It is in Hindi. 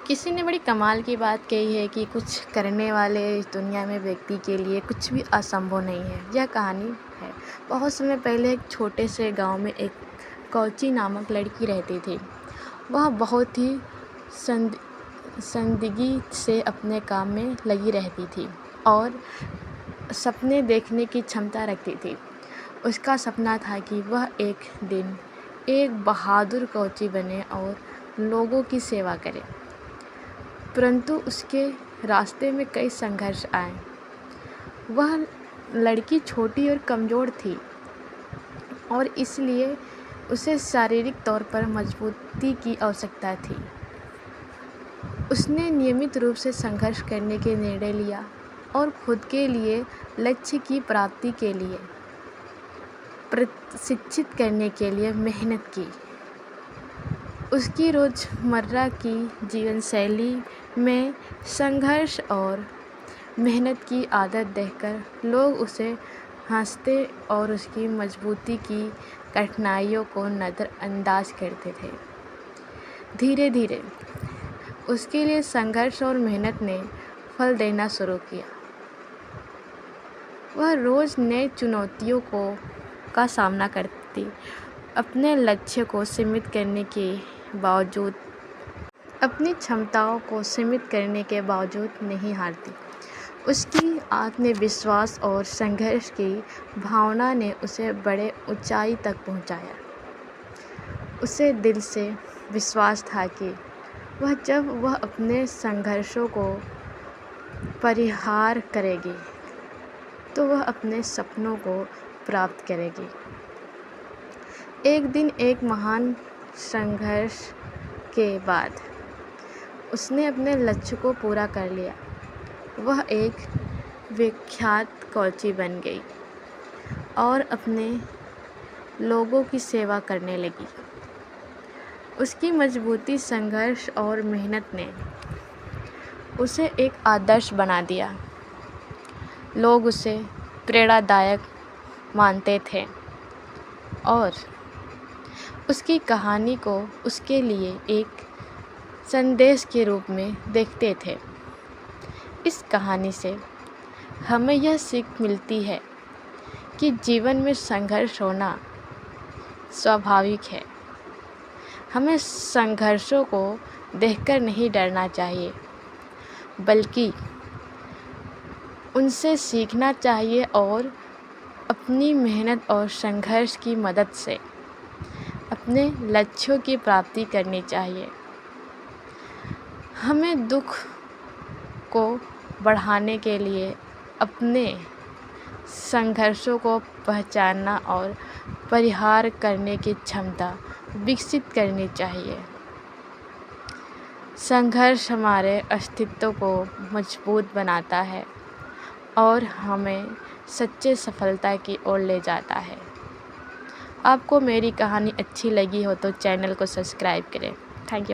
किसी ने बड़ी कमाल की बात कही है कि कुछ करने वाले इस दुनिया में व्यक्ति के लिए कुछ भी असंभव नहीं है। यह कहानी है। बहुत समय पहले एक छोटे से गांव में एक कौची नामक लड़की रहती थी। वह बहुत ही संजीदगी से अपने काम में लगी रहती थी और सपने देखने की क्षमता रखती थी। उसका सपना था कि वह एक दिन एक बहादुर कौची बने और लोगों की सेवा करे। परंतु उसके रास्ते में कई संघर्ष आए। वह लड़की छोटी और कमज़ोर थी और इसलिए उसे शारीरिक तौर पर मजबूती की आवश्यकता थी। उसने नियमित रूप से संघर्ष करने के निर्णय लिया और खुद के लिए लक्ष्य की प्राप्ति के लिए प्रशिक्षित करने के लिए मेहनत की। उसकी रोज़मर्रा की जीवन शैली में संघर्ष और मेहनत की आदत देखकर लोग उसे हंसते और उसकी मजबूती की कठिनाइयों को नज़रअंदाज करते थे। धीरे धीरे उसके लिए संघर्ष और मेहनत ने फल देना शुरू किया। वह रोज़ नए चुनौतियों का सामना करती, अपने लक्ष्य को सीमित करने के बावजूद अपनी क्षमताओं को सीमित करने के बावजूद नहीं हारती। उसकी आत्मविश्वास और संघर्ष की भावना ने उसे बड़े ऊंचाई तक पहुंचाया। उसे दिल से विश्वास था कि जब वह अपने संघर्षों को परिहार करेगी तो वह अपने सपनों को प्राप्त करेगी। एक दिन एक महान संघर्ष के बाद उसने अपने लक्ष्य को पूरा कर लिया। वह एक विख्यात कौची बन गई और अपने लोगों की सेवा करने लगी। उसकी मजबूती, संघर्ष और मेहनत ने उसे एक आदर्श बना दिया। लोग उसे प्रेरणादायक मानते थे और उसकी कहानी को उसके लिए एक संदेश के रूप में देखते थे। इस कहानी से हमें यह सीख मिलती है कि जीवन में संघर्ष होना स्वाभाविक है। हमें संघर्षों को देखकर नहीं डरना चाहिए, बल्कि उनसे सीखना चाहिए और अपनी मेहनत और संघर्ष की मदद से अपने लक्ष्यों की प्राप्ति करनी चाहिए। हमें दुख को बढ़ाने के लिए अपने संघर्षों को पहचानना और परिहार करने की क्षमता विकसित करनी चाहिए। संघर्ष हमारे अस्तित्व को मजबूत बनाता है और हमें सच्चे सफलता की ओर ले जाता है। आपको मेरी कहानी अच्छी लगी हो तो चैनल को सब्सक्राइब करें।